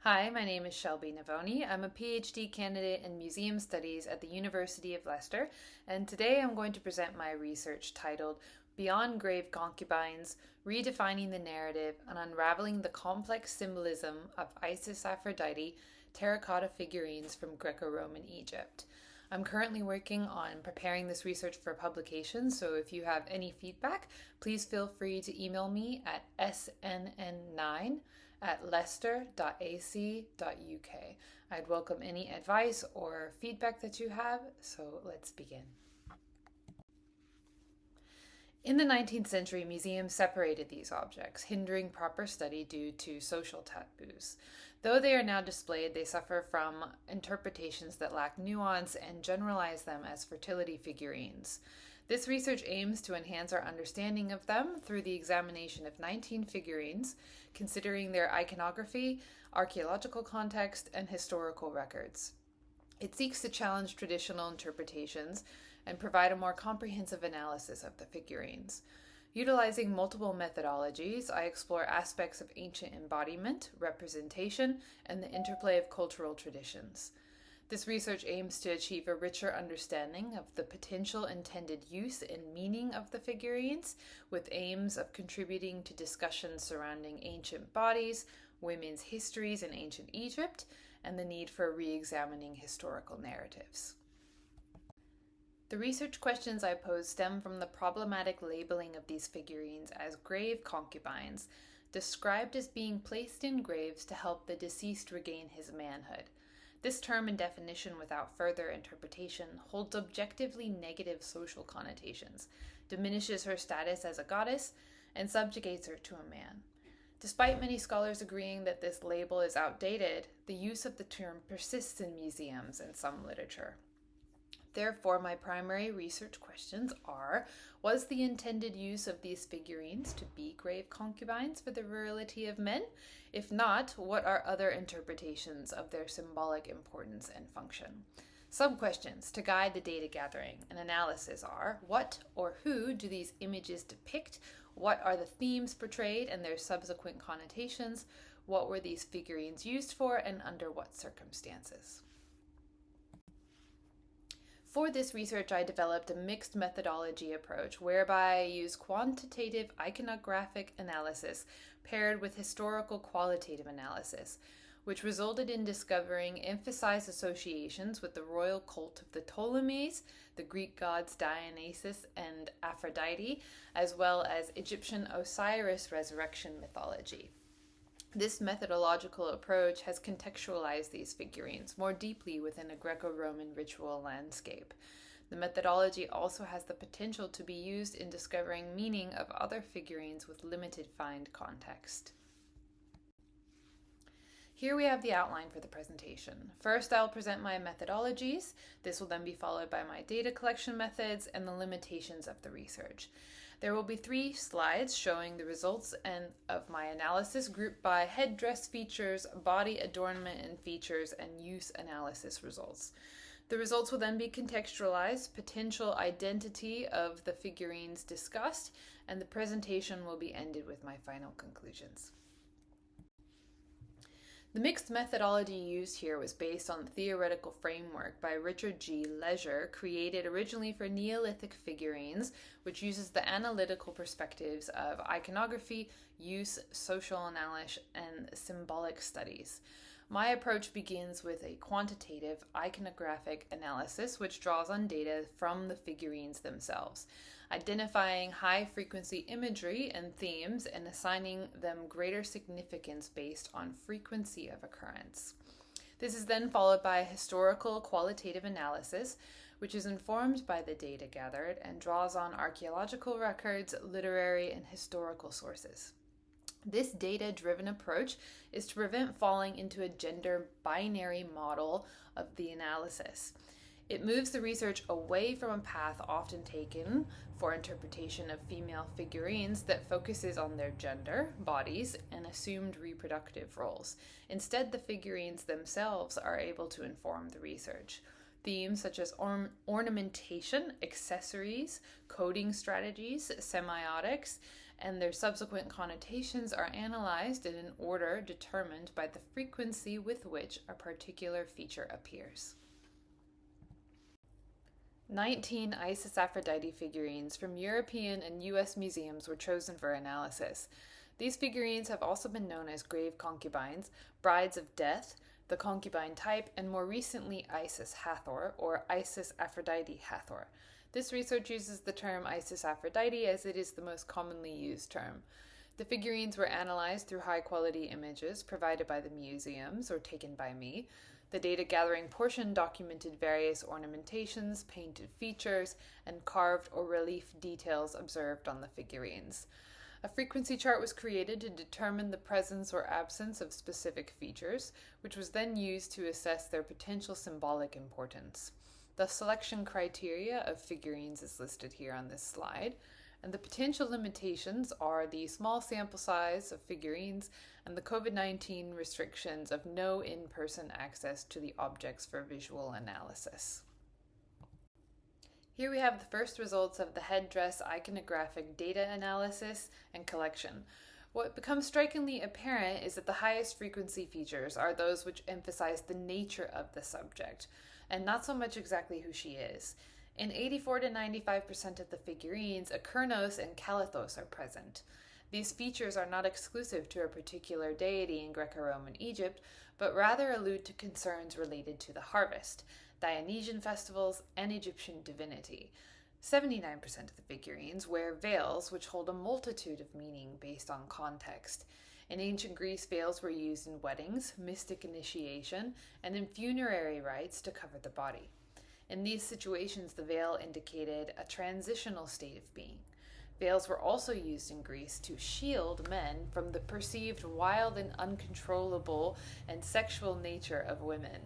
Hi, my name is Shelby Navoni. I'm a PhD candidate in Museum Studies at the University of Leicester, and today I'm going to present my research titled Beyond Grave Concubines, Redefining the Narrative and Unraveling the Complex Symbolism of Isis-Aphrodite Terracotta Figurines from Greco-Roman Egypt. I'm currently working on preparing this research for publication, so if you have any feedback, please feel free to email me at snn9@leicester.ac.uk. I'd welcome any advice or feedback that you have, so let's begin. In the 19th century, museums separated these objects, hindering proper study due to social taboos. Though they are now displayed, they suffer from interpretations that lack nuance and generalize them as fertility figurines. This research aims to enhance our understanding of them through the examination of 19 figurines, considering their iconography, archaeological context, and historical records. It seeks to challenge traditional interpretations and provide a more comprehensive analysis of the figurines. Utilizing multiple methodologies, I explore aspects of ancient embodiment, representation, and the interplay of cultural traditions. This research aims to achieve a richer understanding of the potential intended use and meaning of the figurines, with aims of contributing to discussions surrounding ancient bodies, women's histories in ancient Egypt, and the need for re-examining historical narratives. The research questions I pose stem from the problematic labeling of these figurines as grave concubines, described as being placed in graves to help the deceased regain his manhood. This term and definition, without further interpretation, holds objectively negative social connotations, diminishes her status as a goddess, and subjugates her to a man. Despite many scholars agreeing that this label is outdated, the use of the term persists in museums and some literature. Therefore, my primary research questions are: was the intended use of these figurines to be grave concubines for the virility of men? If not, what are other interpretations of their symbolic importance and function? Some questions to guide the data gathering and analysis are: what or who do these images depict? What are the themes portrayed and their subsequent connotations? What were these figurines used for and under what circumstances? For this research, I developed a mixed methodology approach whereby I use quantitative iconographic analysis paired with historical qualitative analysis, which resulted in discovering emphasized associations with the royal cult of the Ptolemies, the Greek gods Dionysus and Aphrodite, as well as Egyptian Osiris resurrection mythology. This methodological approach has contextualized these figurines more deeply within a Greco-Roman ritual landscape. The methodology also has the potential to be used in discovering meaning of other figurines with limited find context. Here we have the outline for the presentation. First, I'll present my methodologies. This will then be followed by my data collection methods and the limitations of the research. There will be 3 slides showing the results of my analysis grouped by headdress features, body adornment and features, and use analysis results. The results will then be contextualized, potential identity of the figurines discussed, and the presentation will be ended with my final conclusions. The mixed methodology used here was based on the theoretical framework by Richard G. Leisure, created originally for Neolithic figurines, which uses the analytical perspectives of iconography, use, social analysis, and symbolic studies. My approach begins with a quantitative iconographic analysis, which draws on data from the figurines themselves, identifying high-frequency imagery and themes and assigning them greater significance based on frequency of occurrence. This is then followed by a historical qualitative analysis, which is informed by the data gathered and draws on archaeological records, literary, and historical sources. This data-driven approach is to prevent falling into a gender binary model of the analysis. It moves the research away from a path often taken for interpretation of female figurines that focuses on their gender, bodies, and assumed reproductive roles. Instead, the figurines themselves are able to inform the research. Themes such as ornamentation, accessories, coding strategies, semiotics, and their subsequent connotations are analyzed in an order determined by the frequency with which a particular feature appears. 19 Isis-Aphrodite figurines from European and US museums were chosen for analysis. These figurines have also been known as grave concubines, brides of death, the concubine type, and more recently Isis Hathor, or Isis-Aphrodite Hathor. This research uses the term Isis-Aphrodite as it is the most commonly used term. The figurines were analyzed through high-quality images provided by the museums or taken by me. The data-gathering portion documented various ornamentations, painted features, and carved or relief details observed on the figurines. A frequency chart was created to determine the presence or absence of specific features, which was then used to assess their potential symbolic importance. The selection criteria of figurines is listed here on this slide, and the potential limitations are the small sample size of figurines and the COVID-19 restrictions of no in-person access to the objects for visual analysis. Here we have the first results of the headdress iconographic data analysis and collection. What becomes strikingly apparent is that the highest frequency features are those which emphasize the nature of the subject, and not so much exactly who she is. In 84 to 95% of the figurines, a Kernos and Calathos are present. These features are not exclusive to a particular deity in Greco-Roman Egypt, but rather allude to concerns related to the harvest, Dionysian festivals, and Egyptian divinity. 79% of the figurines wear veils which hold a multitude of meaning based on context. In ancient Greece, veils were used in weddings, mystic initiation, and in funerary rites to cover the body. In these situations, the veil indicated a transitional state of being. Veils were also used in Greece to shield men from the perceived wild and uncontrollable and sexual nature of women.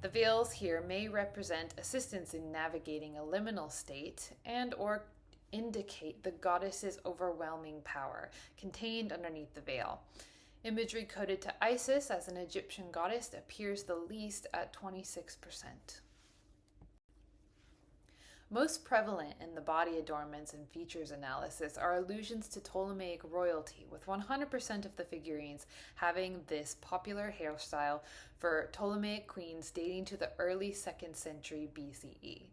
The veils here may represent assistance in navigating a liminal state and or indicate the goddess's overwhelming power contained underneath the veil. Imagery coded to Isis as an Egyptian goddess appears the least at 26%. Most prevalent in the body adornments and features analysis are allusions to Ptolemaic royalty, with 100% of the figurines having this popular hairstyle for Ptolemaic queens dating to the early 2nd century BCE.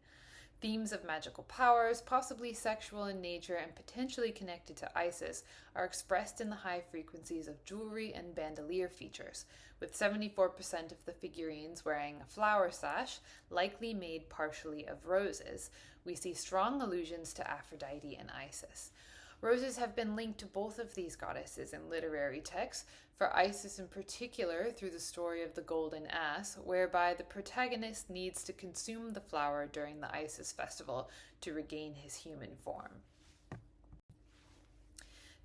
Themes of magical powers, possibly sexual in nature and potentially connected to Isis, are expressed in the high frequencies of jewelry and bandolier features, with 74% of the figurines wearing a flower sash, likely made partially of roses. We see strong allusions to Aphrodite and Isis. Roses have been linked to both of these goddesses in literary texts, for Isis in particular through the story of the Golden Ass, whereby the protagonist needs to consume the flower during the Isis festival to regain his human form.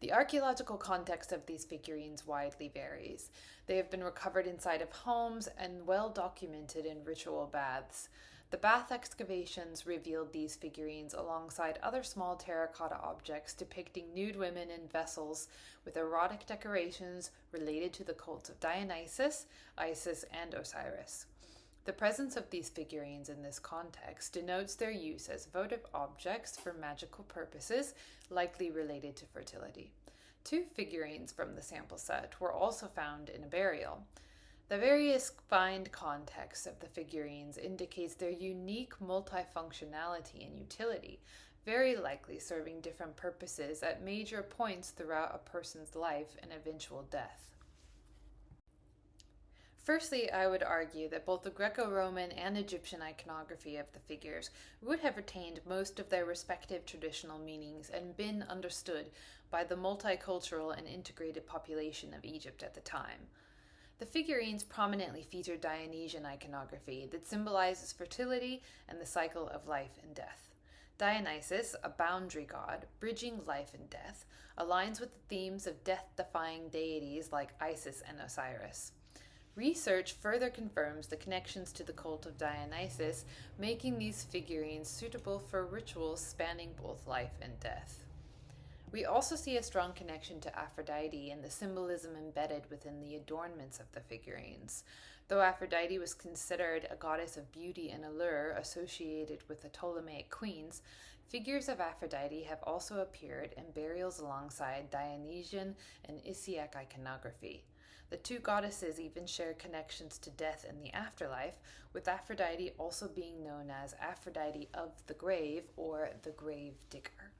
The archaeological context of these figurines widely varies. They have been recovered inside of homes and well documented in ritual baths. The bath excavations revealed these figurines alongside other small terracotta objects depicting nude women in vessels with erotic decorations related to the cults of Dionysus, Isis, and Osiris. The presence of these figurines in this context denotes their use as votive objects for magical purposes, likely related to fertility. 2 figurines from the sample set were also found in a burial. The various find context of the figurines indicates their unique multifunctionality and utility, very likely serving different purposes at major points throughout a person's life and eventual death. Firstly, I would argue that both the Greco-Roman and Egyptian iconography of the figures would have retained most of their respective traditional meanings and been understood by the multicultural and integrated population of Egypt at the time. The figurines prominently feature Dionysian iconography that symbolizes fertility and the cycle of life and death. Dionysus, a boundary god, bridging life and death, aligns with the themes of death-defying deities like Isis and Osiris. Research further confirms the connections to the cult of Dionysus, making these figurines suitable for rituals spanning both life and death. We also see a strong connection to Aphrodite and the symbolism embedded within the adornments of the figurines. Though Aphrodite was considered a goddess of beauty and allure associated with the Ptolemaic queens, figures of Aphrodite have also appeared in burials alongside Dionysian and Isiac iconography. The two goddesses even share connections to death and the afterlife, with Aphrodite also being known as Aphrodite of the grave or the grave digger.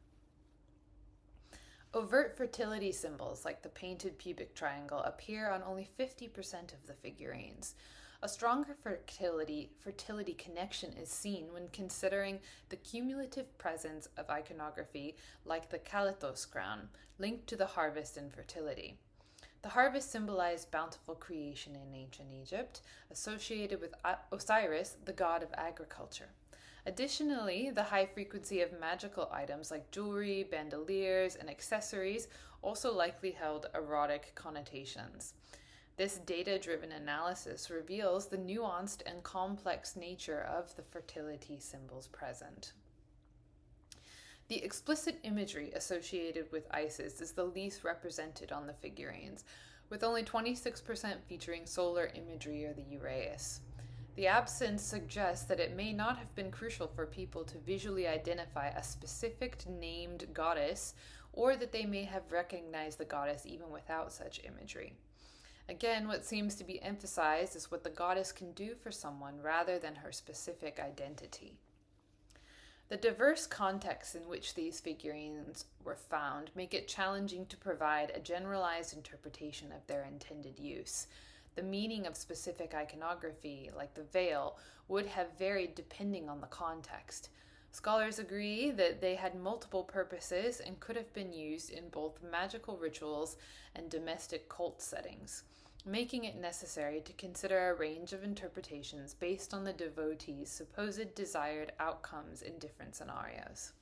Overt fertility symbols like the painted pubic triangle appear on only 50% of the figurines. A stronger fertility connection is seen when considering the cumulative presence of iconography like the Calathos crown, linked to the harvest and fertility. The harvest symbolized bountiful creation in ancient Egypt, associated with Osiris, the god of agriculture. Additionally, the high frequency of magical items like jewelry, bandoliers, and accessories also likely held erotic connotations. This data-driven analysis reveals the nuanced and complex nature of the fertility symbols present. The explicit imagery associated with Isis is the least represented on the figurines, with only 26% featuring solar imagery or the uraeus. The absence suggests that it may not have been crucial for people to visually identify a specific named goddess, or that they may have recognized the goddess even without such imagery. Again, what seems to be emphasized is what the goddess can do for someone rather than her specific identity. The diverse contexts in which these figurines were found make it challenging to provide a generalized interpretation of their intended use. The meaning of specific iconography, like the veil, would have varied depending on the context. Scholars agree that they had multiple purposes and could have been used in both magical rituals and domestic cult settings, making it necessary to consider a range of interpretations based on the devotee's supposed desired outcomes in different scenarios.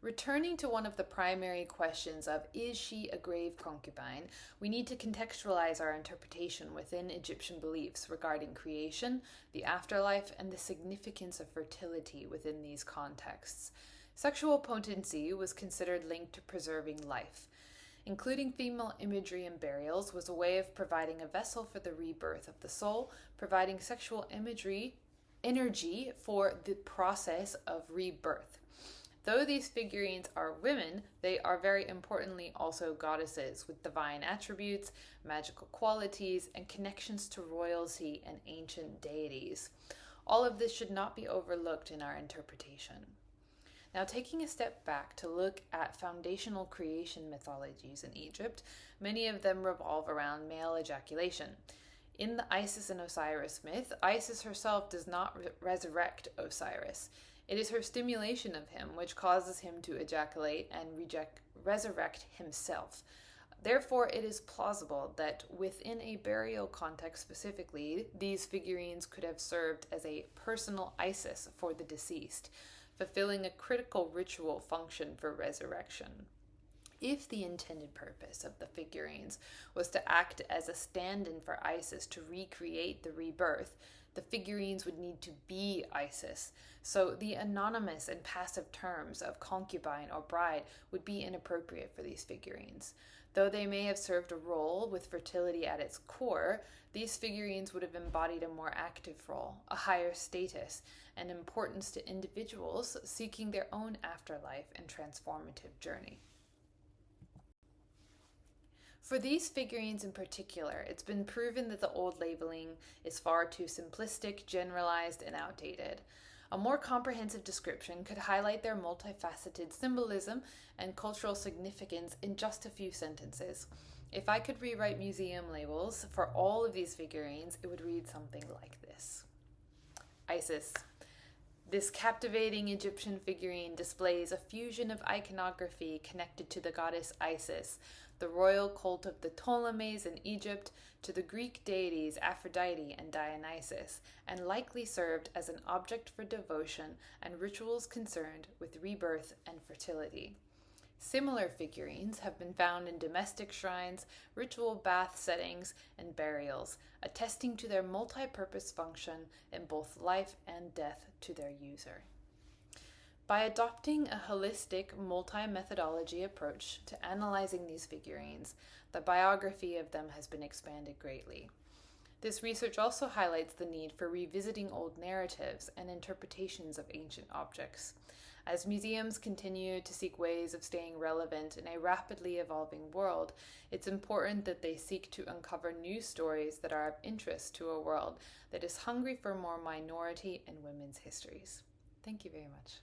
Returning to one of the primary questions of is she a grave concubine, we need to contextualize our interpretation within Egyptian beliefs regarding creation, the afterlife, and the significance of fertility within these contexts. Sexual potency was considered linked to preserving life. Including female imagery in burials was a way of providing a vessel for the rebirth of the soul, providing sexual energy for the process of rebirth. Though these figurines are women, they are very importantly also goddesses with divine attributes, magical qualities, and connections to royalty and ancient deities. All of this should not be overlooked in our interpretation. Now, taking a step back to look at foundational creation mythologies in Egypt, many of them revolve around male ejaculation. In the Isis and Osiris myth, Isis herself does not resurrect Osiris. It is her stimulation of him which causes him to ejaculate and resurrect himself. Therefore, it is plausible that within a burial context specifically, these figurines could have served as a personal Isis for the deceased, fulfilling a critical ritual function for resurrection. If the intended purpose of the figurines was to act as a stand-in for Isis to recreate the rebirth, the figurines would need to be Isis, so the anonymous and passive terms of concubine or bride would be inappropriate for these figurines. Though they may have served a role with fertility at its core, these figurines would have embodied a more active role, a higher status, and importance to individuals seeking their own afterlife and transformative journey. For these figurines in particular, it's been proven that the old labeling is far too simplistic, generalized, and outdated. A more comprehensive description could highlight their multifaceted symbolism and cultural significance in just a few sentences. If I could rewrite museum labels for all of these figurines, it would read something like this. Isis. This captivating Egyptian figurine displays a fusion of iconography connected to the goddess Isis, the royal cult of the Ptolemies in Egypt, to the Greek deities Aphrodite and Dionysus, and likely served as an object for devotion and rituals concerned with rebirth and fertility. Similar figurines have been found in domestic shrines, ritual bath settings, and burials, attesting to their multi-purpose function in both life and death to their user. By adopting a holistic, multi-methodology approach to analyzing these figurines, the biography of them has been expanded greatly. This research also highlights the need for revisiting old narratives and interpretations of ancient objects. As museums continue to seek ways of staying relevant in a rapidly evolving world, it's important that they seek to uncover new stories that are of interest to a world that is hungry for more minority and women's histories. Thank you very much.